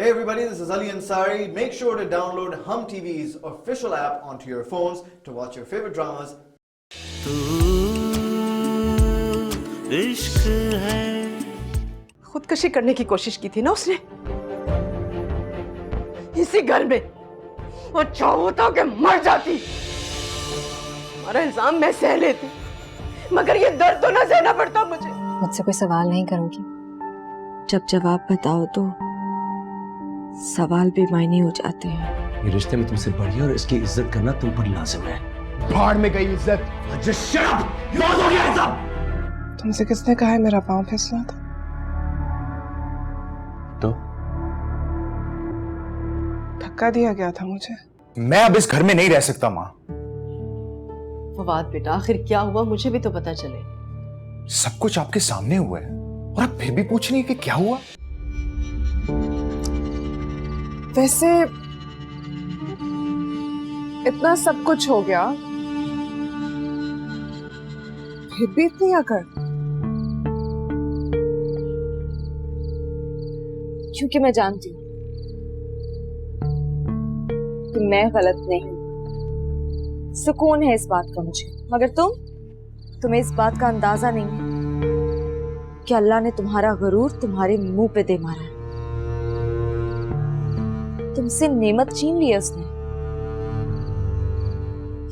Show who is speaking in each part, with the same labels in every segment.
Speaker 1: Hey everybody, this is Ali Ansari. Make sure to download Hum TV's official app onto your phones to watch your favorite dramas.
Speaker 2: खुदकशी करने की कोशिश की थी ना उसने इसी घर में, और चाहो तो कि मर जाती। हमारा इल्जाम मैं सह लेती, मगर ये दर्द तो ना सहना पड़ता मुझे।
Speaker 3: मुझसे कोई सवाल नहीं करोगी? जब जवाब बताओ तो सवाल भी मायने हो जाते हैं।
Speaker 4: ये रिश्ते में तुमसे बढ़िया और इसकी इज्जत करना तुम पर लाजिम है।
Speaker 5: भाड़ में गई इज्जत।
Speaker 4: Just shut up! बहुत हो गया ये सब।
Speaker 5: तुमसे किसने कहा है मेरा पाँव फिसला था?
Speaker 4: तो
Speaker 5: धक्का दिया गया था मुझे। मैं अब इस घर में नहीं रह सकता माँ।
Speaker 2: फवाद बेटा, आखिर क्या हुआ मुझे भी तो पता चले।
Speaker 5: सब कुछ आपके सामने हुआ है और आप फिर भी पूछ रही हैं कि क्या हुआ? वैसे इतना सब कुछ हो गया, फिर भी इतनी अकड़
Speaker 3: क्योंकि मैं जानती हूँ कि मैं गलत नहीं। सुकून है इस बात का मुझे, मगर तुम्हें इस बात का अंदाजा नहीं है कि अल्लाह ने तुम्हारा गरूर तुम्हारे मुंह पे दे मारा है। तुमसे नेमत छीन ली है उसने।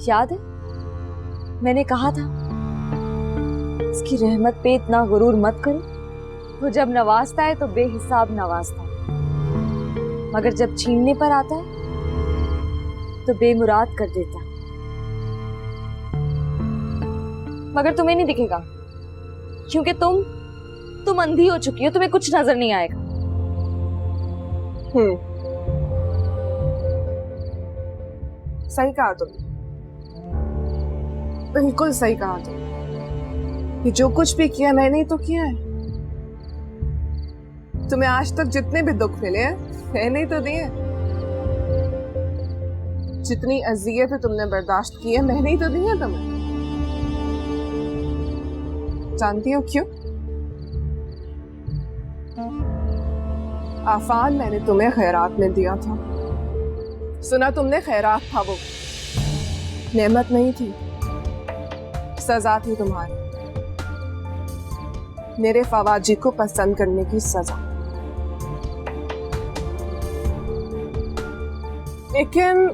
Speaker 3: याद है मैंने कहा था इसकी रहमत पे इतना गुरूर मत करो। वो जब नवाजता है तो बेहिसाब नवाजता है, मगर जब छीनने पर आता है तो बेमुराद कर देता है। मगर तुम्हें नहीं दिखेगा क्योंकि तुम अंधी हो चुकी हो, तुम्हें कुछ नजर नहीं आएगा।
Speaker 5: सही कहा तुमने, बिल्कुल सही कहा तुमने। ये जो कुछ भी किया मैंने ही तो किया है। तुम्हें आज तक जितने भी दुख मिले हैं मैंने ही तो दिए। जितनी अजियतें तुमने बर्दाश्त की है मैंने ही तो दी है तुम्हें। जानती हो क्यों? आफान मैंने तुम्हें खैरात में दिया था। सुना तुमने, खैरात था वो, नेमत नहीं थी, सजा थी तुम्हारी। मेरे फवाद जी को पसंद करने की सजा। लेकिन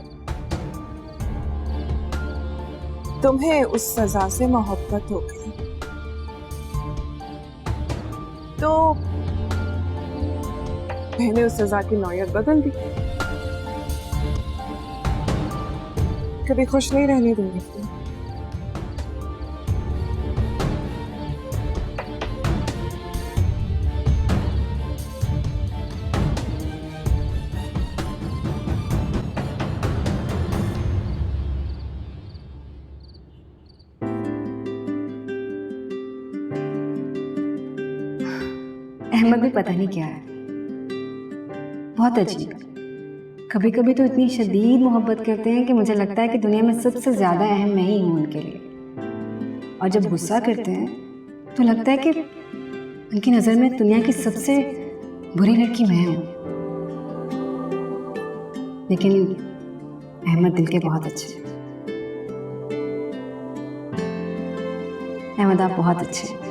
Speaker 5: तुम्हें उस सजा से मोहब्बत हो गई तो मैंने उस सजा की नौयत बदल दी। कभी खुश नहीं रहने दूंगी।
Speaker 6: अहमद भी पता नहीं क्या है, बहुत अजीब। कभी कभी तो इतनी शदीद मोहब्बत करते हैं कि मुझे लगता है कि दुनिया में सबसे ज्यादा अहम मैं ही हूँ उनके लिए। और जब गुस्सा करते हैं तो लगता है कि उनकी नज़र में दुनिया की सबसे बुरी लड़की मैं हूँ। लेकिन अहमद दिल के बहुत अच्छे हैं। अहमद आप बहुत अच्छे हैं।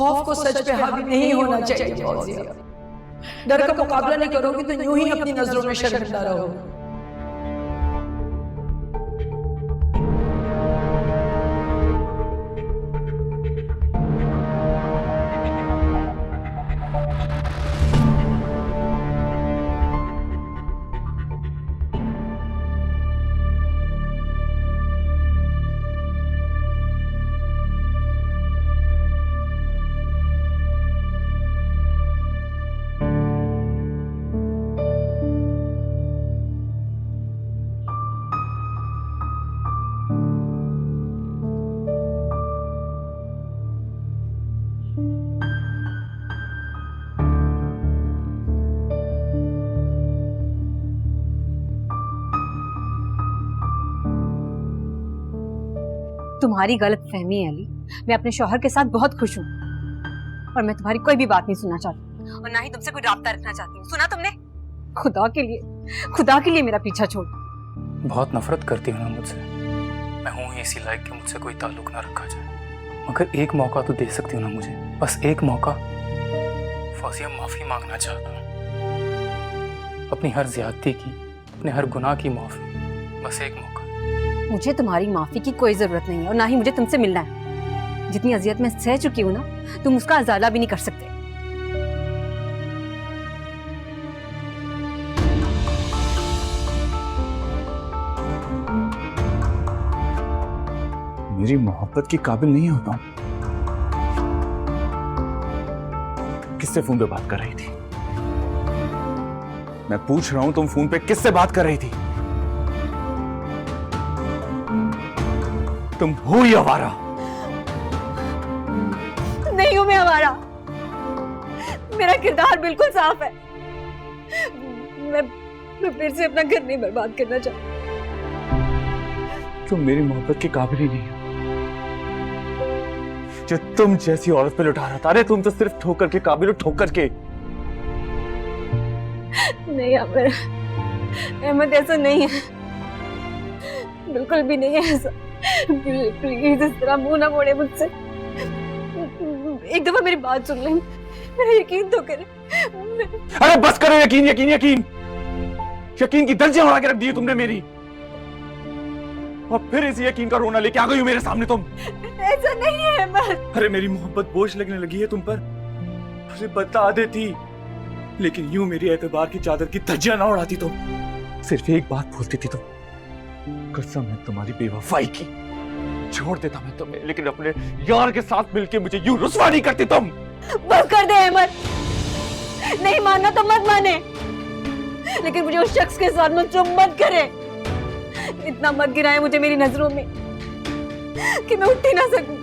Speaker 2: खौफ को सच पे हावी नहीं होना चाहिए फौजिया। डर का मुकाबला नहीं करोगी तो यूं ही अपनी नजरों में शर्मिंदा रहोगे।
Speaker 6: तुम्हारी गलत फहमी है अली। मैं अपने शौहर के साथ बहुत खुश हूँ और मैं तुम्हारी कोई भी बात नहीं सुनना चाहती और ना ही तुमसे कोई राब्ता रखना चाहती हूँ। सुना तुमने? खुदा के लिए मेरा पीछा छोड़।
Speaker 7: बहुत नफरत करती हूँ ना मुझसे। मैं हूँ ही इसी लायक कि मुझसे कोई ताल्लुक ना रखा जाए, मगर एक मौका तो दे सकती हूँ ना मुझे, बस एक मौका। फौजिया, माफी मांगना चाहता हूँ अपनी हर ज्यादती की, अपने हर गुनाह की माफी, बस एक मौका।
Speaker 6: मुझे तुम्हारी माफी की कोई जरूरत नहीं है और ना ही मुझे तुमसे मिलना है। जितनी अजियत मैं सह चुकी हूँ ना, तुम उसका अजाला भी नहीं कर सकते।
Speaker 8: मेरी मोहब्बत के काबिल नहीं होता हूं। किससे फोन पे बात कर रही थी? मैं पूछ रहा हूं, तुम फोन पे किससे बात कर रही थी? तुम हो ही आवारा।
Speaker 6: नहीं हूं मैं आवारा, मेरा किरदार बिल्कुल साफ है। मैं फिर से अपना घर नहीं बर्बाद करना चाहती।
Speaker 8: तुम मेरी मोहब्बत के काबिल ही नहीं हो। जो तुम जैसी औरत पे लुटा रहा था, अरे तुम तो सिर्फ ठोकर के काबिल हो, ठोकर के।
Speaker 6: नहीं आमिर, अहमद ऐसा नहीं है, बिल्कुल भी नहीं है ऐसा। प्लीज इस तरह मुंह ना मोड़े मुझसे। एक दफा मेरी बात सुन ले, मेरा यकीन तो करे।
Speaker 8: अरे बस करो, यकीन यकीन यकीन यकीन की दर्जे उड़ा के रख दी तुमने मेरी, और फिर इसी यकीन का रोना लेके आ गई हो मेरे सामने तुम।
Speaker 6: ऐसा नहीं है अहमद।
Speaker 8: अरे मेरी मोहब्बत बोझ लगने लगी है तुम पर, मुझे बता देती, लेकिन यूं मेरी एतबार की चादर की धज्जियां ना उड़ाती तुम। सिर्फ एक बात बोलती थी तुम, कसम है तुम्हारी बेवफाई की। छोड़ देता मैं तुम्हें, लेकिन अपने यार के साथ मिलके मुझे यूं रुस्वा नहीं करती तुम।
Speaker 6: बस कर दे अहमद, नहीं मानना तो मत माने, लेकिन मुझे उस शख्स के साथ मुझसे मत करे। इतना मत गिराए मुझे मेरी नजरों में कि मैं उठ ही ना सकूं।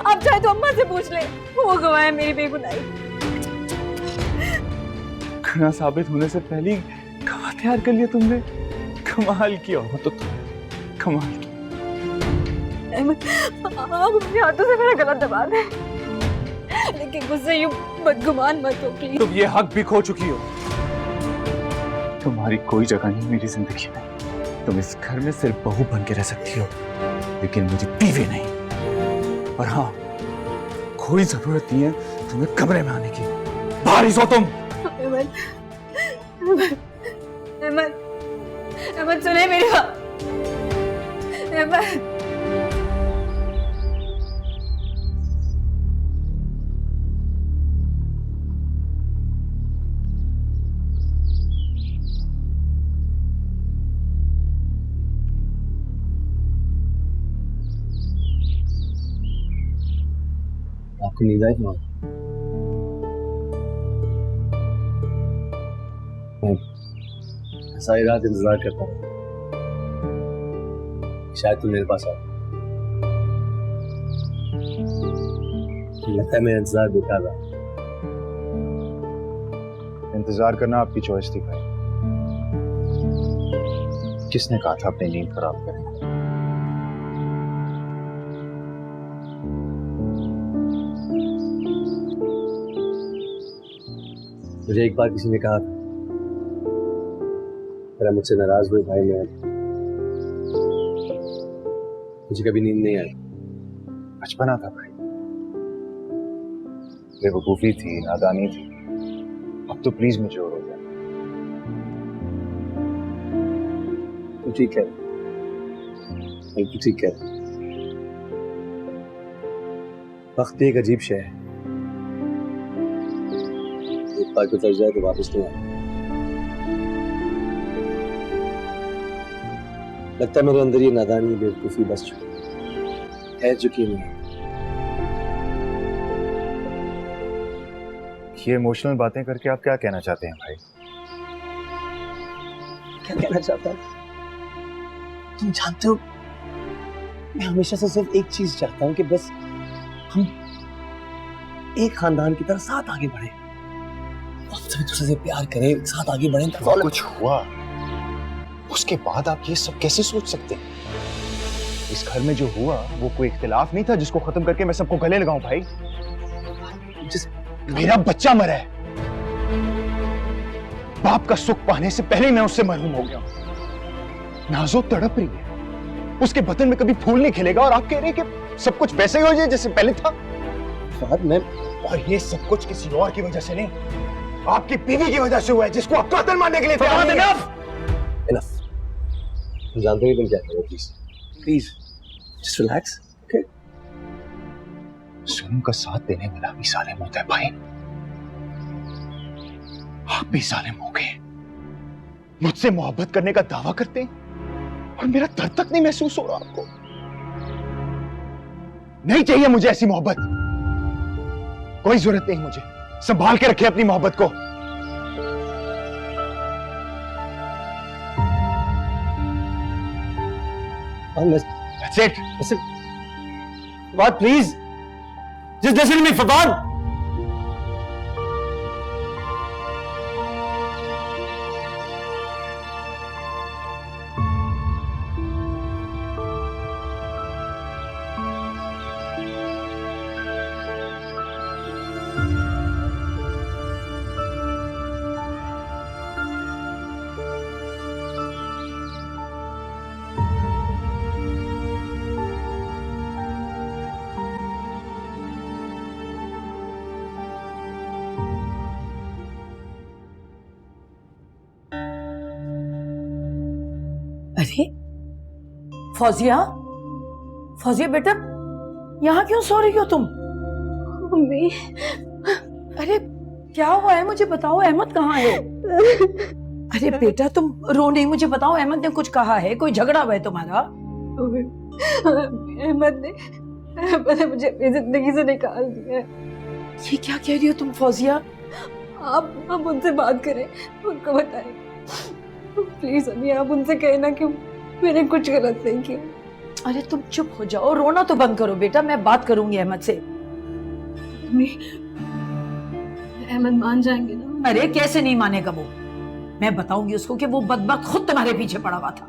Speaker 6: अब चाहे तो अम्मा से पूछ ले, वो गवाह है मेरी बेगुनाही।
Speaker 8: गुनाह साबित होने से पहले ही गवाह तैयार कर लिया तुमने। कमाल किया हो तो तुम, कमाल की।
Speaker 6: आप अपने हाथों से मेरा गला दबा दे, लेकिन मुझसे यूं बदगुमान मत हो प्लीज।
Speaker 8: तुम ये हक भी खो चुकी हो। तुम्हारी कोई जगह नहीं मेरी जिंदगी में। तुम इस घर में सिर्फ बहू बन के रह सकती हो, लेकिन मुझे बीवी नहीं। और हाँ, कोई जरूरत नहीं है तुम्हें कमरे में आने की। बाहर ही सो तुम।
Speaker 6: अहमद, अहमद, अहमद सुने मेरी बात। अहमद,
Speaker 4: आपको नींद आई? सारी रात इंतजार करता हूँ, शायद तुम मेरे पास आओ। लगता है मेरा इंतजार बेकार रहा।
Speaker 9: इंतजार करना आपकी चॉइस थी भाई। किसने कहा था अपनी नींद खराब करें?
Speaker 4: मुझे एक बार किसी ने कहा था, मेरा मुझसे नाराज हुए भाई, मैं मुझे कभी नींद नहीं आई।
Speaker 9: बचपना था भाई, बेवकूफी थी, नादानी थी। अब तो प्लीज मैच्योर हो जाए।
Speaker 4: तो ठीक है, बिल्कुल ठीक है। वक्त एक अजीब शय है, एक बार गुजर जाए तो वापस नहीं आता। लगता है मेरे अंदर ये नादानी, बेवकूफी बस चुकी है, चुकी नहीं।
Speaker 9: ये इमोशनल बातें करके आप क्या कहना चाहते हैं भाई?
Speaker 4: क्या कहना चाहता है? तुम जानते हो, मैं हमेशा से सिर्फ एक चीज चाहता हूँ कि बस हम एक खानदान की तरह साथ आगे बढ़े, सभी दूसरे से प्यार करें, साथ आगे बढ़ें।
Speaker 9: कुछ हुआ उसके बाद आप ये सब कैसे सोच सकते हैं? इस घर में जो हुआ वो कोई इख्तिलाफ नहीं था जिसको खत्म करके मैं सबको गले लगाऊं भाई। जिस मेरा बच्चा मरा है, बाप का सुख पाने से पहले ही मैं उससे महरूम हो गया। नाजो तड़प रही है, उसके बदन में कभी फूल नहीं खिलेगा और आप कह रहे हैं कि सब कुछ वैसे ही हो जाए जैसे पहले था। मैं और ये सब कुछ किसी और की वजह से नहीं, आपकी बीवी की वजह से हुआ है जिसको आप कातिल मानने के लिए तैयार नहीं हैं।
Speaker 4: इनफ। तुम जानते हो तुम क्या करो, please please just relax, okay?
Speaker 9: Sonu का साथ देने वाला भी सालिम होता है भाई, आप भी सालिम हो गए। मुझसे मोहब्बत करने का दावा करते हैं और मेरा दर्द तक नहीं महसूस हो रहा आपको। नहीं चाहिए मुझे ऐसी मोहब्बत, कोई जरूरत नहीं मुझे। संभाल के रखे अपनी मोहब्बत को। That's it.
Speaker 4: Listen, Fawad, please, just listen to me, Fawad.
Speaker 10: अरे फौजिया, फौजिया बेटा, यहाँ क्यों सो रही हो तुम?
Speaker 3: मम्मी,
Speaker 10: अरे क्या हुआ है, मुझे बताओ। अहमद कहाँ है? अरे बेटा तुम रो नहीं, मुझे बताओ अहमद ने कुछ कहा है? कोई झगड़ा हुआ है तुम्हारा?
Speaker 3: अहमद ने मुझे अपनी जिंदगी से निकाल दिया है।
Speaker 10: ये क्या कह रही हो तुम फौजिया?
Speaker 3: आप उनसे बात करें, उनको बताएं प्लीज। अभी आप उनसे कहना कि मैंने कुछ गलत नहीं किया।
Speaker 10: अरे तुम चुप हो जाओ, रोना तो बंद करो बेटा, मैं बात करूंगी अहमद से।
Speaker 3: अहमद मान जाएंगे ना?
Speaker 10: अरे कैसे नहीं मानेगा वो? मैं बताऊंगी उसको कि वो बदबख्त खुद तुम्हारे पीछे पड़ा हुआ था।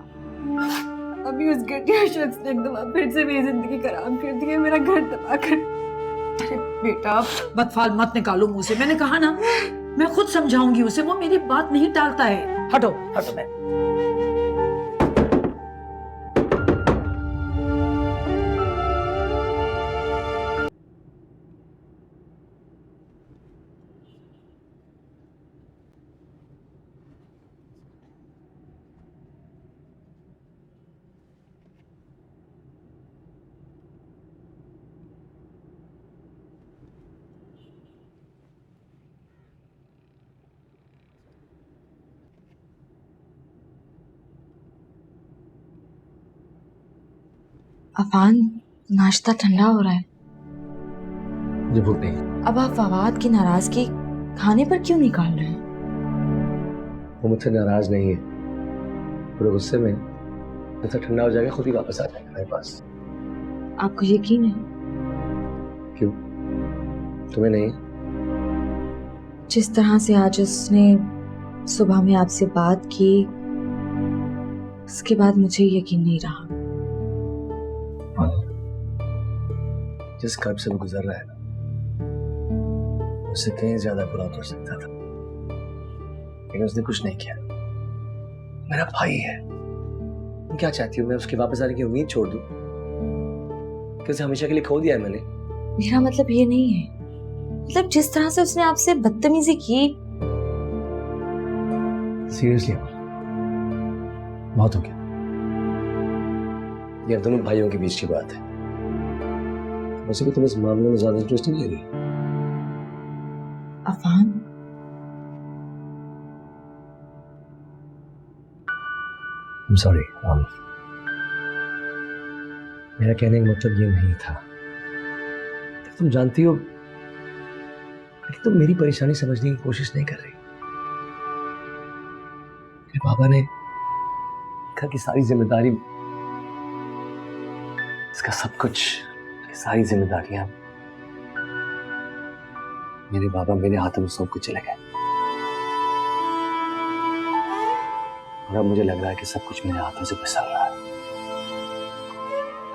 Speaker 3: अभी उस घटिया शख्स ने एक दफा फिर से मेरी जिंदगी खराब कर दी है, मेरा घर तबाह कर।
Speaker 10: अरे बेटा बदफाल मत निकालो मुंह से, मैंने कहा ना मैं खुद समझाऊंगी उसे, वो मेरी बात नहीं टालता है। हटो हटो। मैं
Speaker 3: अफान, नाश्ता ठंडा हो रहा है।
Speaker 4: मुझे भूख नहीं।
Speaker 3: अब आप फवाद की नाराजगी खाने पर क्यों निकाल रहे हैं?
Speaker 4: वो मुझसे नाराज नहीं है, पूरे गुस्से में जैसा ठंडा हो जाएगा खुद ही वापस आ जाएगा मेरे पास।
Speaker 3: आपको यकीन है?
Speaker 4: क्यों, तुम्हें नहीं?
Speaker 3: जिस तरह से आज उसने सुबह में आपसे बात की, उसके बाद मुझे यकीन नहीं रहा।
Speaker 4: जिस कर्ब से वो गुजर रहा है ना, उससे कहीं ज्यादा बुरा कर सकता था, लेकिन उसने कुछ नहीं किया। मेरा भाई है। तुम क्या चाहती हो, मैं उसके वापस आने की उम्मीद छोड़ दूं? कि उसे हमेशा के लिए खो दिया है मैंने?
Speaker 3: मेरा मतलब ये नहीं है, मतलब जिस तरह से उसने आपसे बदतमीजी की।
Speaker 4: सीरियसली बहुत हो गया। ये अब दोनों भाइयों के बीच की बात है। वैसे भी तुम इस मामले में ज्यादा इंटरेस्ट नहीं ले रही।
Speaker 3: अफान,
Speaker 4: I'm sorry, मेरा कहने का मतलब ये नहीं था। तुम जानती हो कि तुम मेरी परेशानी समझने की कोशिश नहीं कर रही। मेरे पापा ने घर की सारी जिम्मेदारी, इसका सब कुछ, सारी जिम्मेदारियां मेरे बाबा मेरे हाथों में सौंप के चले गए। और अब मुझे लग रहा है कि सब कुछ मेरे हाथों से फिसल रहा है।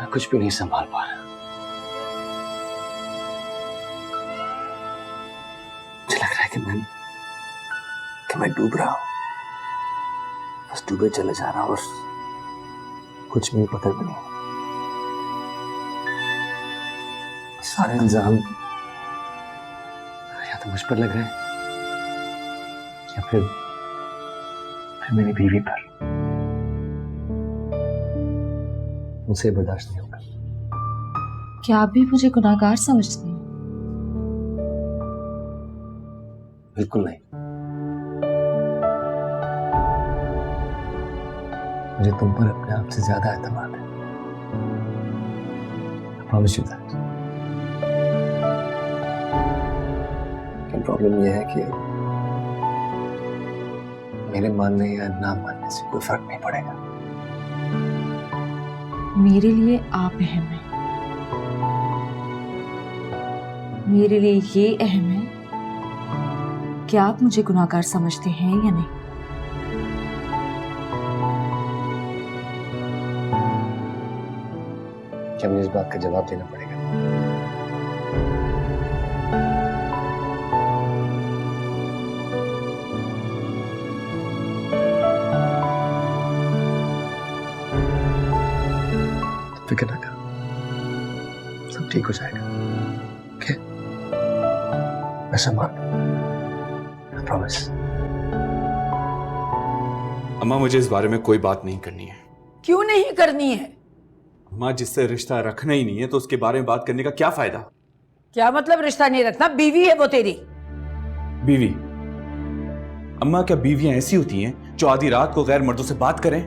Speaker 4: मैं कुछ भी नहीं संभाल पा रहा। मुझे लग रहा है कि मैं डूब रहा हूं, बस डूबे चले जा रहा हूं और कुछ भी पकड़ में नहीं। सारे इल्जाम या तो मुझ पर लग रहे हैं या फिर मेरी बीवी पर। मुझसे बर्दाश्त नहीं होगा।
Speaker 3: क्या आप भी मुझे गुनाहगार समझते हैं?
Speaker 4: बिल्कुल नहीं। मुझे तुम पर अपने आप से ज्यादा एतमाद है। I promise you that. लेकिन प्रॉब्लम यह है कि मेरे मानने या ना मानने से कोई फर्क नहीं पड़ेगा।
Speaker 3: मेरे लिए आप अहम हैं। मेरे लिए ये अहम है कि आप मुझे गुनाहगार समझते हैं या नहीं।
Speaker 4: क्या मुझे इस बात का जवाब देना पड़ेगा? फिक्र ना करो, सब ठीक हो जाएगा। ओके? ऐसा मान लो, I promise।
Speaker 11: अम्मा मुझे इस बारे में कोई बात नहीं करनी है।
Speaker 10: क्यों नहीं करनी है?
Speaker 11: अम्मा जिससे रिश्ता रखना ही नहीं है तो उसके बारे में बात करने का क्या फायदा?
Speaker 10: क्या मतलब रिश्ता नहीं रखना? बीवी है वो तेरी।
Speaker 11: बीवी? अम्मा क्या बीवियां ऐसी होती हैं जो आधी रात को गैर मर्दों से बात करें?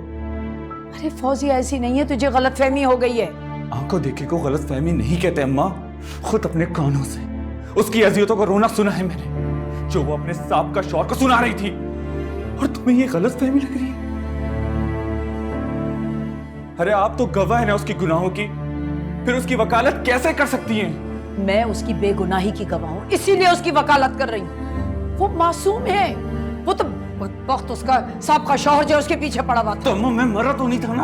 Speaker 10: अरे फौजिया ऐसी नहीं है, तुझे गलतफहमी हो गई है।
Speaker 11: आंखों देखे को गलतफहमी नहीं कहते अम्मा। खुद अपने कानों से उसकी अजियतों का रोना सुना है मैंने, जो वो अपने साहब का शौहर को सुना रही थी, और तुम्हें ये गलतफहमी लग रही है? अरे आप तो गवाह है ना उसकी गुनाहों की, फिर उसकी वकालत कैसे कर सकती हैं?
Speaker 10: मैं उसकी बेगुनाही की गवाह हूं, इसीलिए उसकी वकालत कर रही हूं। वो मासूम है, वो तो वक्त उसका साहब का शौहर जो उसके पीछे पड़ा हुआ था।
Speaker 11: तो अम्मा मैं मरा तो नहीं था ना,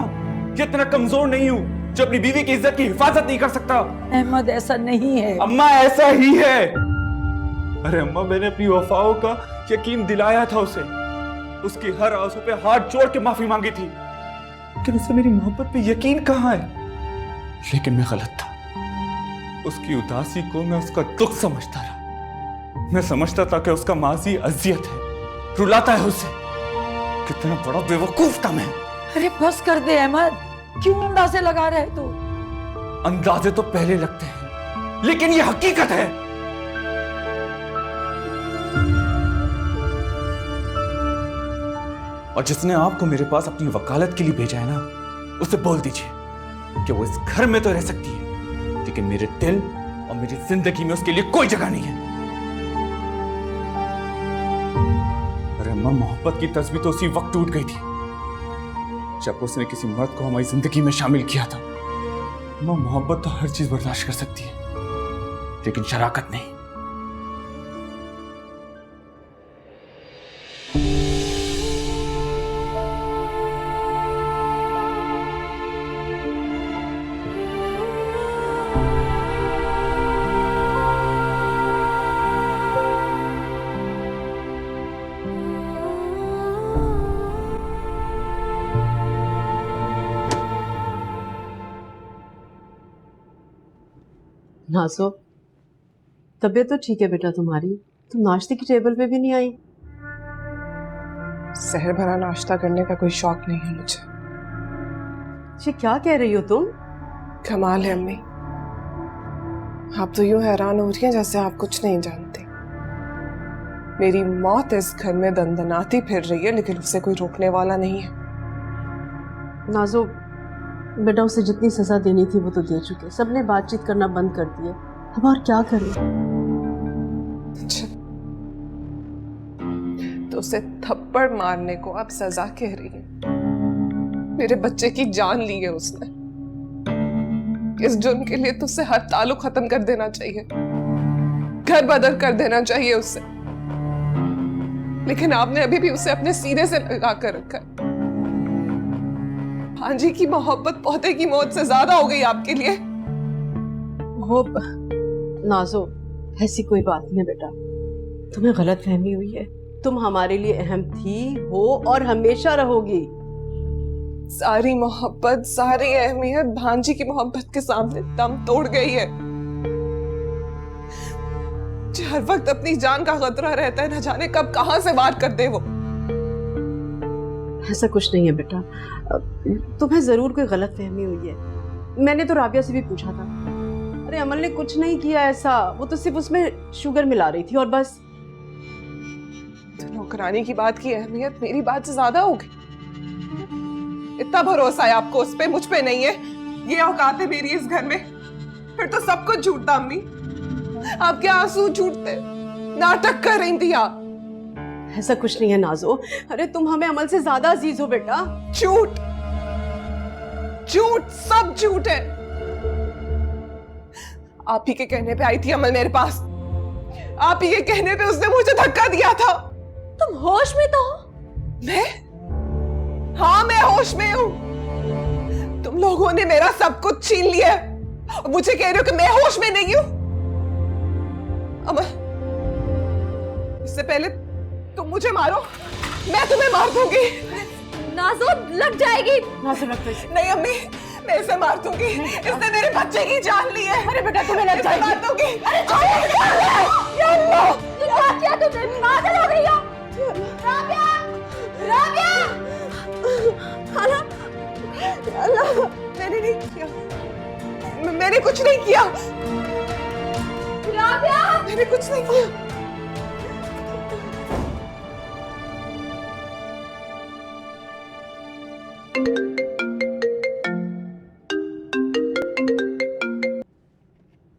Speaker 11: ये इतना कमजोर नहीं हूं जो अपनी बीवी की इज्जत की हिफाजत नहीं कर सकता।
Speaker 10: अहमद ऐसा नहीं है।
Speaker 11: अम्मा ऐसा ही है। अरे अम्मा मैंने अपनी वफाओं का यकीन दिलाया था उसे, उसकी हर आंसू पे हाथ जोड़ के माफी मांगी थी, लेकिन उसे मेरी मोहब्बत पे यकीन कहां है? लेकिन मैं गलत था। उसकी उदासी को मैं उसका दुख समझता रहा। मैं समझता था कि उसका माजी अजियत है, रुलाता है उसे। कितना बड़ा बेवकूफ था मैं।
Speaker 10: अरे बस कर दे अहमद, क्यों अंदाजे लगा रहे तू?
Speaker 11: अंदाजे तो पहले लगते हैं, लेकिन ये हकीकत है। और जिसने आपको मेरे पास अपनी वकालत के लिए भेजा है ना, उसे बोल दीजिए कि वो इस घर में तो रह सकती है, लेकिन मेरे दिल और मेरी जिंदगी में उसके लिए कोई जगह नहीं है। अरे अम्मा मोहब्बत की तस्वीर तो उसी वक्त टूट गई थी जब उसने किसी मर्द को हमारी जिंदगी में शामिल किया था। अम्मा मोहब्बत तो हर चीज बर्दाश्त कर सकती है, लेकिन शराकत नहीं।
Speaker 2: नाज़ो, तबीयत तो ठीक है बेटा तुम्हारी, तुम नाश्ते की टेबल पे भी नहीं आई।
Speaker 5: सहर भरा नाश्ता करने का कोई शौक नहीं है मुझे।
Speaker 2: ये क्या कह रही हो तुम?
Speaker 5: कमाल है अम्मी, आप तो यूं हैरान हो रही हैं जैसे आप कुछ नहीं जानती। मेरी मौत इस घर में दंदनाती फिर रही है, लेकिन उसे कोई रोकने वाला नहीं है।
Speaker 2: नाज़ो बेटा, उसे जितनी सजा देनी थी वो तो दे चुके, सबने बातचीत करना बंद कर दिया, अब और क्या करें?
Speaker 5: अच्छा, तो उसे थप्पड़ मारने को आप सजा कह रही हैं? मेरे बच्चे की जान ली है उसने। इस जुर्म के लिए तो उसे हर ताल्लुक खत्म कर देना चाहिए, घर बदल कर देना चाहिए उससे, लेकिन आपने अभी भी उसे अपने सीने से लगा कर रखा है। भांजी की मोहब्बत पौधे की मौत से ज्यादा हो गई आपके लिए।
Speaker 2: वो नाजो, ऐसी कोई बात नहीं है बेटा, तुम्हें गलत फहमी हुई है। तुम हमारे लिए अहम थी, हो और हमेशा रहोगी।
Speaker 5: सारी मोहब्बत, सारी अहमियत भांजी की मोहब्बत के सामने दम तोड़ गई है। जो हर वक्त अपनी जान का खतरा रहता है, न जाने कब कहां से वार कर दे वो।
Speaker 2: ऐसा कुछ नहीं है बेटा, तुम्हें जरूर कोई गलत फहमी हुई है। मैंने तो राबिया से भी पूछा था, अरे अमल ने कुछ नहीं किया ऐसा, वो तो सिर्फ उसमें शुगर मिला रही थी और बस।
Speaker 5: तो नौकरानी की बात की अहमियत मेरी बात से ज्यादा होगी। इतना भरोसा है आपको उस पे, मुझ पे नहीं है। ये औकात है मेरी इस घर में, फिर तो सब कुछ झूठता। अम्मी, आपके आंसू झूठते, नाटक कर रही थी आप।
Speaker 2: ऐसा कुछ नहीं है नाजो, अरे तुम हमें अमल से ज्यादा अजीज हो बेटा।
Speaker 5: झूठ, झूठ, सब झूठ है। आप ही के कहने पे आई थी अमल मेरे पास, आप ही के कहने पे उसने मुझे धक्का दिया था।
Speaker 2: तुम होश में तो हो?
Speaker 5: मैं? हाँ, मैं होश में हूं। तुम लोगों ने मेरा सब कुछ छीन लिया और मुझे कह रहे हो कि मैं होश में नहीं हूं। अमल, इससे पहले तुम मुझे मारो, मैं तुम्हें मार दूंगी।
Speaker 3: नाजो लग जाएगी।
Speaker 2: नाजो लग जाएगी।
Speaker 5: नहीं अम्मी, मैं इसे मार दूंगी। इसने मेरे बच्चे की जान ली है।
Speaker 2: अरे बेटा तुम्हें लग जाएगी।
Speaker 5: मार दूंगी।
Speaker 3: अरे क्या किया तुमने? पागल हो गई हो? राबिया, राबिया,
Speaker 5: अल्लाह, मैंने नहीं किया, मैंने कुछ नहीं किया।
Speaker 3: राबिया,
Speaker 5: मैंने कुछ नहीं किया।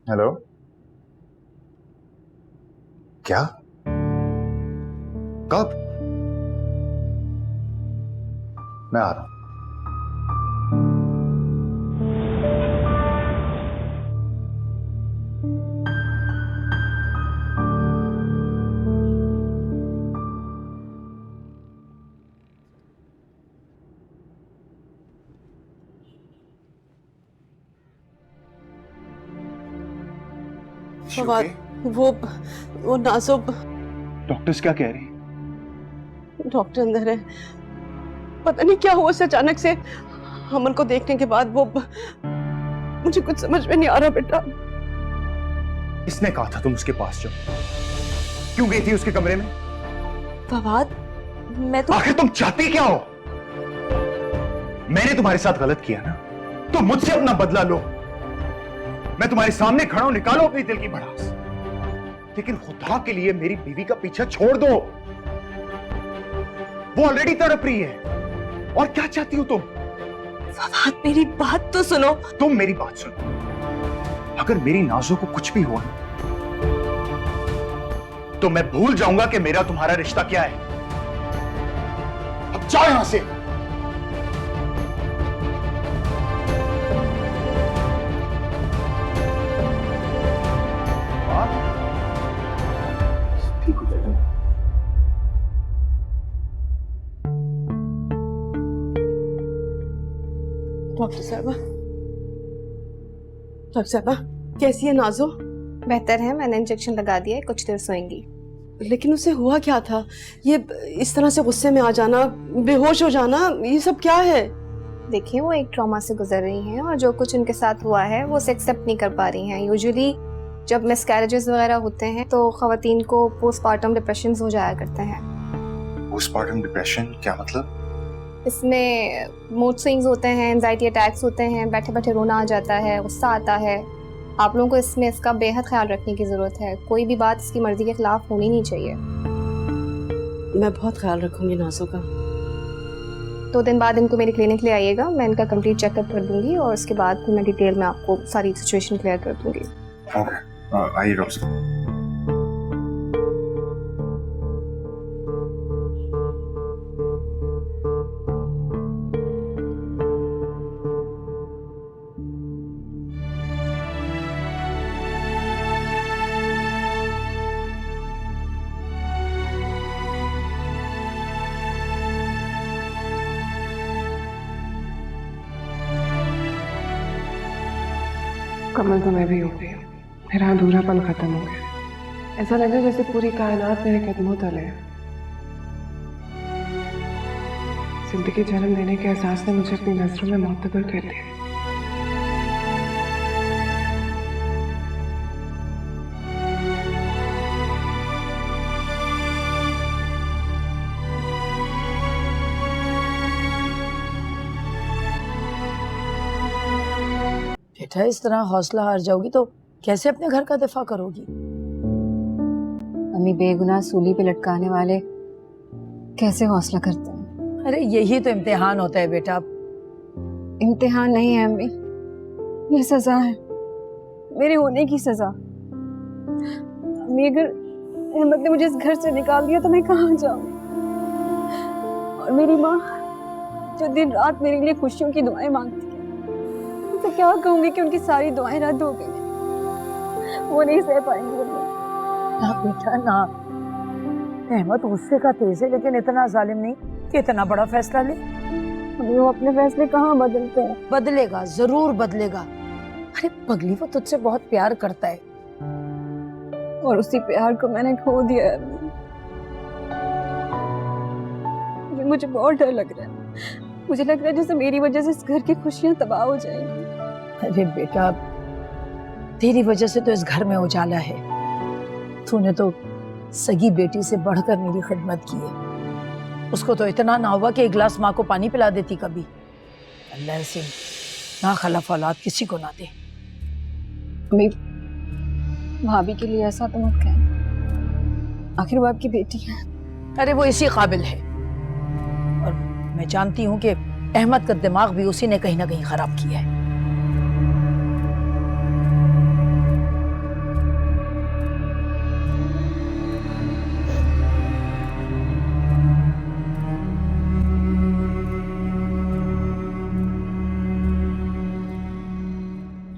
Speaker 9: हेलो, क्या? कब? मैं आ रहा हूं।
Speaker 2: फवाद, वो नाजो,
Speaker 9: डॉक्टर्स क्या कह रही?
Speaker 2: डॉक्टर अंदर है। पता नहीं क्या हुआ उसे अचानक से। अमन को देखने के बाद वो, मुझे कुछ समझ में नहीं आ रहा बेटा।
Speaker 9: किसने कहा था तुम उसके पास जाओ? क्यों गई थी उसके कमरे में?
Speaker 3: फवाद, मैं तो
Speaker 9: आखिर तुम चाहती क्या हो? मैंने तुम्हारे साथ गलत किया ना, तो मुझसे अपना बदला लो। मैं तुम्हारे सामने खड़ा हूं, निकालो अपनी दिल की भड़ास। लेकिन खुदा के लिए मेरी बीवी का पीछा छोड़ दो। वो ऑलरेडी तड़प रही है। और क्या चाहती हो तुम?
Speaker 3: फवाद, मेरी बात तो सुनो।
Speaker 9: तुम मेरी बात सुनो। अगर मेरी नाजो को कुछ भी हुआ तो मैं भूल जाऊंगा कि मेरा तुम्हारा रिश्ता क्या है। अब जाओ यहां से।
Speaker 2: डॉक्टर साहबा, डॉक्टर साहबा, कैसी है नाजो?
Speaker 6: बेहतर है, मैंने इंजेक्शन लगा दिया है, कुछ देर सोएंगी।
Speaker 2: लेकिन उसे हुआ क्या था? ये इस तरह से गुस्से में आ जाना, बेहोश हो जाना, ये सब क्या है?
Speaker 6: देखिए, वो एक ट्रॉमा से गुजर रही हैं और जो कुछ उनके साथ हुआ है वो उसे एक्सेप्ट नहीं कर पा रही हैं। यूजुअली जब मिसकैरेजेस वगैरह होते हैं तो खवातीन को पोस्टपार्टम डिप्रेशन हो जाया करते हैं।
Speaker 9: पोस्टपार्टम डिप्रेशन क्या मतलब?
Speaker 6: इसमें मूड स्विंग्स होते हैं, एंजाइटी अटैक्स होते हैं, बैठे बैठे रोना आ जाता है, गुस्सा आता है। आप लोगों को इसमें इसका बेहद ख्याल रखने की ज़रूरत है। कोई भी बात इसकी मर्जी के खिलाफ होनी नहीं चाहिए।
Speaker 2: मैं बहुत ख्याल रखूंगी नाजो का।
Speaker 6: 2 दिन बाद इनको मेरी क्लिनिक ले आइएगा, मैं इनका कंप्लीट चेकअप कर दूंगी और उसके बाद फिर मैं डिटेल में आपको सारी सिचुएशन क्लियर कर दूंगी।
Speaker 9: ओके, आइए डॉक्टर।
Speaker 5: कमल तो मैं भी हो गई हूँ। मेरा अधूरापन खत्म हो गया। ऐसा लग रहा है जैसे पूरी कायनात मेरे कदमों तले है। जिंदगी जन्म देने के एहसास ने मुझे अपनी नजरों में मोतबर कर दिया।
Speaker 10: बेटा इस तरह हौसला हार जाओगी तो कैसे अपने घर का दिफा करोगी?
Speaker 6: मम्मी, बेगुनाह सूली पे लटकाने वाले कैसे हौसला करते हैं?
Speaker 10: अरे यही तो इम्तिहान होता है बेटा।
Speaker 6: इम्तिहान नहीं है अम्मी, ये सजा है, मेरे होने की सजा। अम्मी, अगर अहमद ने मुझे इस घर से निकाल दिया तो मैं कहाँ जाऊँ? और मेरी माँ जो दिन रात मेरे लिए खुशियों की दुआएं मांगती है, उनसे क्या कहूँगी कि उनकी सारी दुआएं रद्द हो गई? वो नहीं सह पाएंगी अम्मी।
Speaker 10: ना बेटा ना, अहमद गुस्से का तेज है लेकिन इतना जालिम नहीं कि इतना बड़ा फैसला ले।
Speaker 6: अभी वो अपने फैसले कहाँ बदलते हैं?
Speaker 10: बदलेगा, जरूर बदलेगा। अरे पगली, वो तुझसे बहुत प्यार करता है।
Speaker 6: और उसी प्यार को मैंने खो दिया है अम्मी। मुझे बहुत डर लग रहा है। मुझे लग रहा है जैसे मेरी वजह से इस घर की खुशियां तबाह हो जाएंगी।
Speaker 10: अरे बेटा, तेरी वजह से तो इस घर में उजाला है। तूने तो सगी बेटी से बढ़कर मेरी खिदमत की है। उसको तो इतना ना हुआ कि एक गिलास माँ को पानी पिला देती कभी। अल्लाह ऐसी नाखलफ औलाद किसी को ना दे।
Speaker 6: अम्मी, भाभी के लिए ऐसा तो मत कहें, आखिर वो आपकी बेटी है।
Speaker 10: अरे वो इसी काबिल है, और मैं जानती हूँ कि अहमद का दिमाग भी उसी ने कहीं ना कहीं खराब किया है।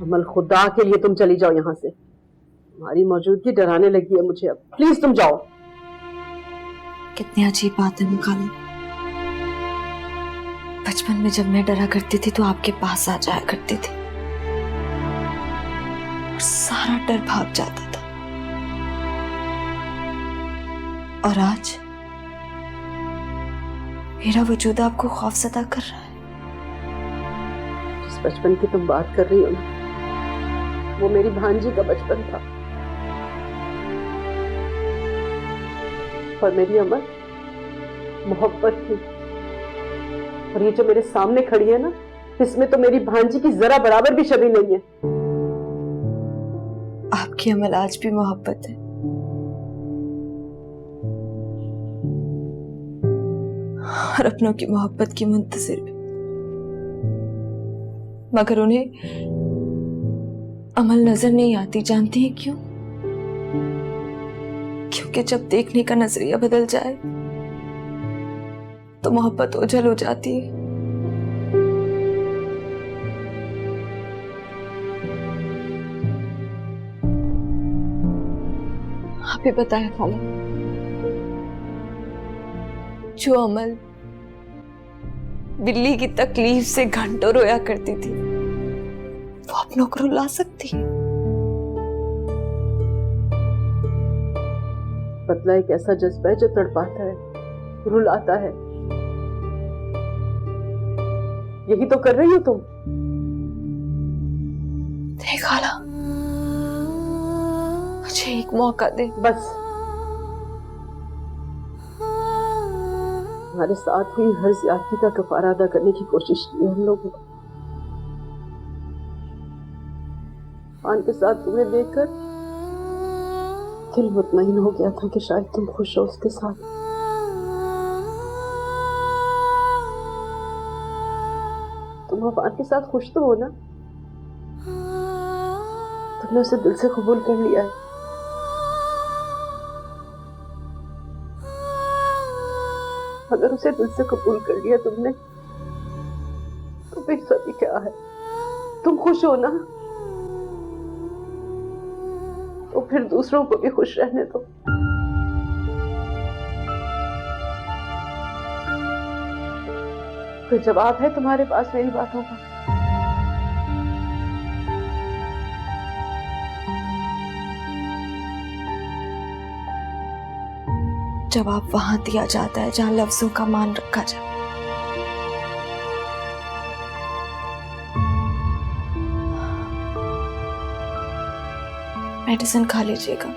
Speaker 2: अमल, खुदा के लिए तुम चली जाओ यहाँ से। तुम्हारी मौजूदगी डराने लगी है मुझे अब। प्लीज तुम जाओ।
Speaker 3: कितनी अजीब बात है मुखालिम। बचपन में जब मैं डरा करती थी तो आपके पास आ जाया करती थी और सारा डर भाग जाता था। और आज मेरा वजूद आपको खौफज़दा कर रहा है।
Speaker 2: जिस बचपन की तुम बात कर रही हो ना, वो मेरी भांजी का बचपन था। और मेरी अमल मोहब्बत थी। और ये जो मेरे सामने खड़ी है ना, इसमें तो मेरी भांजी की जरा बराबर भी शबीह नहीं है।
Speaker 3: आपकी अमल आज भी मोहब्बत है। और अपनों की मोहब्बत की मुंतज़िर भी, मगर उन्हें अमल नजर नहीं आती। जानती हैं क्यों? क्योंकि जब देखने का नजरिया बदल जाए तो मोहब्बत ओझल हो जाती है। आप ही बताएं खाला, जो अमल बिल्ली की तकलीफ से घंटों रोया करती थी, वो अपनों को रुला सकती है?
Speaker 2: बदला एक ऐसा जज्बा है जो तड़पाता है, रुलाता है। यही तो कर रही हो तुम।
Speaker 3: खाला, मुझे एक मौका दे।
Speaker 2: बस, हमारे साथ हुई हर ज्यादती का कफारा अदा करने की कोशिश की हम लोगों ने। खान के साथ तुम्हें देखकर दिल मुतमईन हो गया था कि शायद तुम खुश हो उसके साथ। तुम अफान के साथ खुश तो हो ना? तुमने उसे दिल से कबूल कर लिया है। अगर उसे दिल से कबूल कर लिया तुमने, तो फिर सभी क्या है? तुम खुश हो ना? तो फिर दूसरों को भी खुश रहने दो। कोई जवाब है तुम्हारे पास मेरी बातों का?
Speaker 3: जवाब वहां दिया जाता है जहां लफ्जों का मान रखा जाए। मेडिसिन खा लीजिएगा,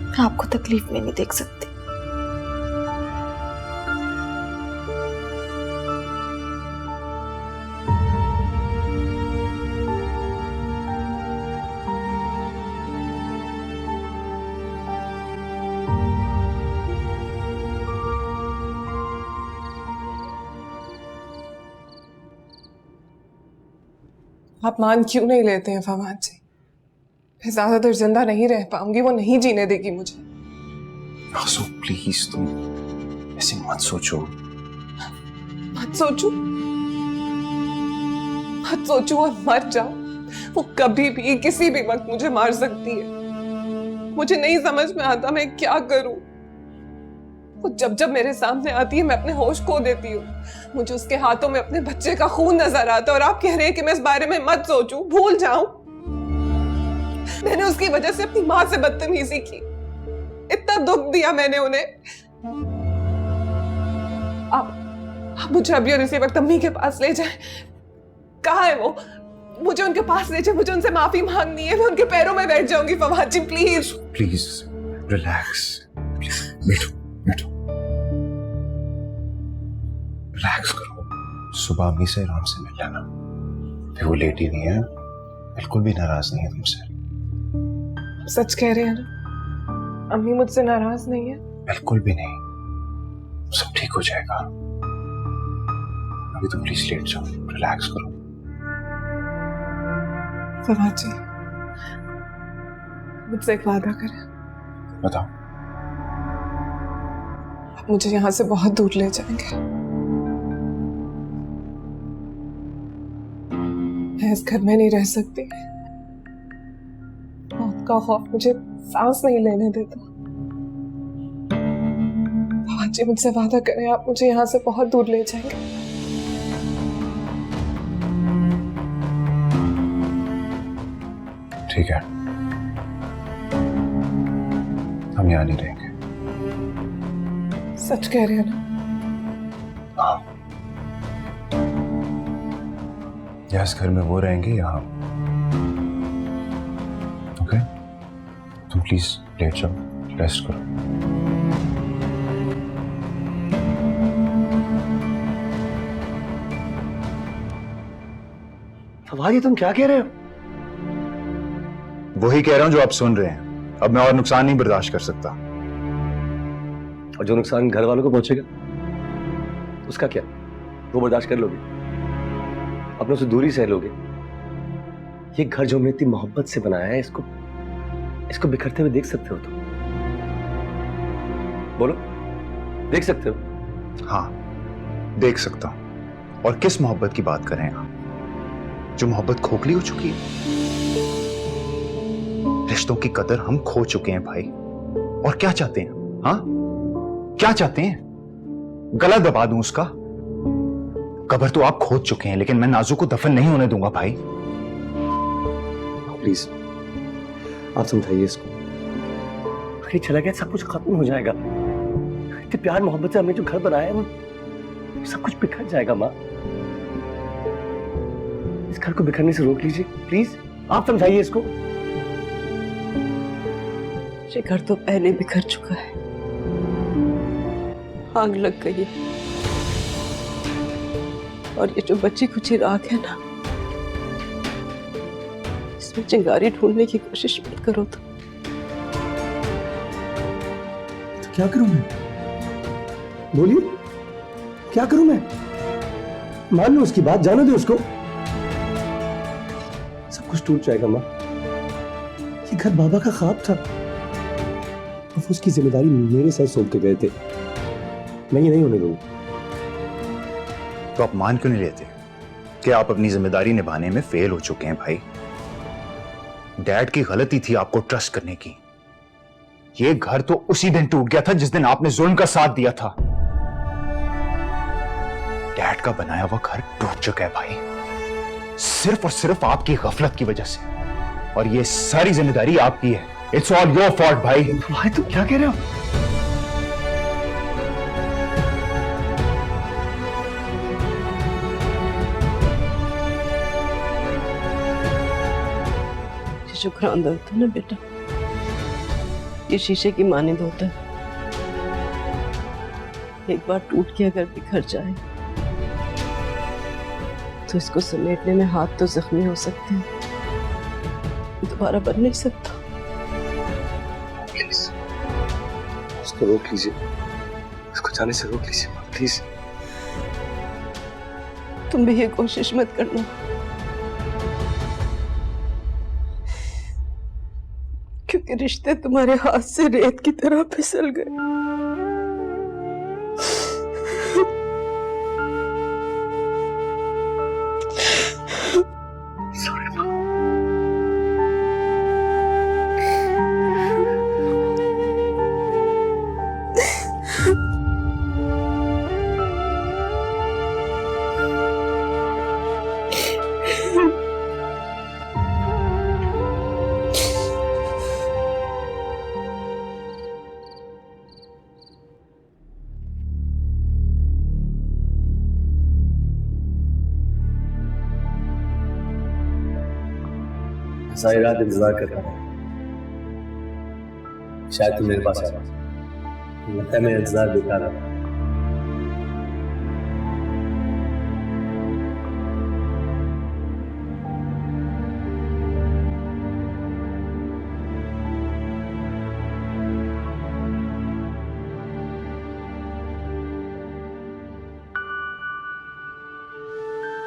Speaker 3: मैं आपको तकलीफ में नहीं देख सकती।
Speaker 5: आप मान क्यों नहीं लेते हैं फवाद जी? मैं ज्यादा देर जिंदा नहीं रह पाऊंगी, वो नहीं जीने देगी मुझे।
Speaker 9: नाज़ो प्लीज तुम ऐसे मत सोचो।
Speaker 5: मत सोचो और मर जाओ। वो कभी भी किसी भी वक्त मुझे मार सकती है। मुझे नहीं समझ में आता मैं क्या करूं। वो जब जब मेरे सामने आती है मैं अपने होश खो देती हूँ। मुझे उसके हाथों में अपने बच्चे का खून नजर आता है और आप कह रहे हैं कि मैं इस बारे में मत सोचूं, भूल जाऊं। मैंने उसकी वजह से अपनी माँ से बदतमीजी की, इतना दुख दिया मैंने उन्हें। आप मुझे अभी और इसी वक्त अम्मी के पास ले जाएं। कहाँ है वो? मुझे उनके पास ले जाए, मुझे उनसे माफी मांगनी है। मैं उनके पैरों में बैठ जाऊंगी फवाद जी, प्लीज।
Speaker 9: प्लीज रिलैक्स, बैठो बैठो, रिलैक्स करो। सुबह अम्मी से आराम से मिल लेना। फिर वो लेटी नहीं है, बिल्कुल भी नाराज नहीं है तुमसे।
Speaker 5: सच कह रहे हैं ना, अम्मी मुझसे नाराज नहीं है?
Speaker 9: बिल्कुल भी नहीं, सब ठीक हो जाएगा। अभी तुम प्लीज लेट जाओ, रिलैक्स करो।
Speaker 5: फवाद जी, मुझसे एक वादा करें।
Speaker 9: बताओ।
Speaker 5: आप मुझे यहाँ से बहुत दूर ले जाएंगे। मैं इस घर में नहीं रह सकती। मौत का खौफ मुझे सांस नहीं लेने देता। फवाद जी, मुझसे वादा करें, आप मुझे यहाँ से बहुत दूर ले जाएंगे।
Speaker 9: ठीक है, हम यहाँ नहीं रहेंगे।
Speaker 5: सच कह रहे हैं ना?
Speaker 9: हाँ, या इस घर में वो रहेंगे या हम। ओके, तुम प्लीज लेट जाओ, रेस्ट करो।
Speaker 4: फवाद, ये तुम क्या कह रहे हो?
Speaker 9: वही कह रहा हूं जो आप सुन रहे हैं। अब मैं और नुकसान नहीं बर्दाश्त कर सकता।
Speaker 4: और जो नुकसान घर वालों को पहुंचेगा उसका क्या? वो बर्दाश्त कर लोगे? अपनों से दूरी सह लोगे? ये घर जो हमने इतनी मोहब्बत से बनाया है, इसको बिखरते हुए देख सकते हो तुम? बोलो, देख सकते हो?
Speaker 9: हाँ, देख सकता हूं। और किस मोहब्बत की बात कर रहे हैं आप? जो मोहब्बत खोखली हो चुकी है। रिश्तों की कदर हम खो चुके हैं भाई। और क्या चाहते हैं? हाँ, क्या चाहते हैं? गला दबा दूं उसका? कब्र तो आप खोद चुके हैं, लेकिन मैं नाज़ो को दफन नहीं होने दूंगा भाई।
Speaker 4: प्लीज आप समझाइए इसको। अगर चला गया सब कुछ खत्म हो जाएगा। इतने प्यार मोहब्बत से हमने जो घर बनाया है वो सब कुछ बिखर जाएगा। माँ, इस घर को बिखरने से रोक लीजिए प्लीज। आप समझाइए इसको।
Speaker 2: ये घर तो पहले बिखर चुका है, आग लग गई है। और ये जो बची कुची राख है ना, इसमें चिंगारी ढूंढने की कोशिश मत करो। तो
Speaker 4: क्या करूं मैं? बोलिए, क्या करूं मैं? मान लो उसकी बात, जाने दो उसको। सब कुछ टूट जाएगा माँ। ये घर बाबा का ख्वाब था, और उसकी जिम्मेदारी मेरे सर सौंप के गए थे। मैं ये नहीं होने दूंगा।
Speaker 9: तो आप मान क्यों नहीं लेते कि आप अपनी जिम्मेदारी निभाने में फेल हो चुके हैं भाई? डैड की गलती थी आपको ट्रस्ट करने की। ये घर तो उसी दिन टूट गया था जिस दिन आपने जुल्म का साथ दिया था। डैड का बनाया हुआ घर टूट चुका है भाई, सिर्फ और सिर्फ आपकी गफलत की वजह से। और ये सारी जिम्मेदारी आपकी है। इट्स ऑल योर फॉल्ट भाई।
Speaker 8: भाई तुम क्या कह रहे हो?
Speaker 2: शुक्रान होता है ना बेटा, ये शीशे की मानिंद होता है, एक बार टूट के अगर बिखर जाए तो इसको समेटने में हाथ तो जख्मी हो सकते हैं, दोबारा बन नहीं सकता।
Speaker 4: प्लीज उसको रोक लीजिए, उसको जाने से रोक लीजिए प्लीज।
Speaker 2: तुम भी ये कोशिश मत करना, क्योंकि रिश्ते तुम्हारे हाथ से रेत की तरह फिसल गए।
Speaker 4: सारी रात इंतजार कर रहा हूँ, शायद तुम मेरे पास आ रहा। लगता है मेरा इंतजार बेकार रहा।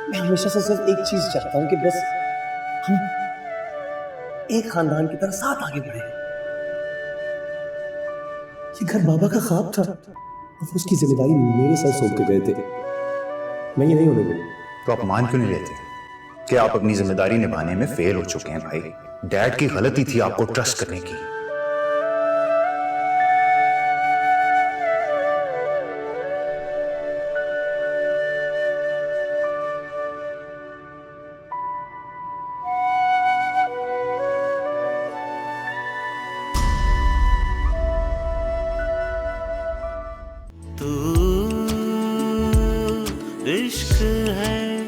Speaker 4: मैं हमेशा से सिर्फ एक चीज चाहता हूँ कि बस हम एक खानदान की तरह साथ आगे बढ़े। ये घर बाबा का ख्वाब था, अब उसकी जिम्मेदारी मेरे सर सौंप के गए थे। मैं ये नहीं होने दूंगा।
Speaker 12: तो आप मान क्यों नहीं लेते कि आप अपनी जिम्मेदारी निभाने में फेल हो चुके हैं भाई? डैड की गलती थी आपको ट्रस्ट करने की।
Speaker 13: इश्क है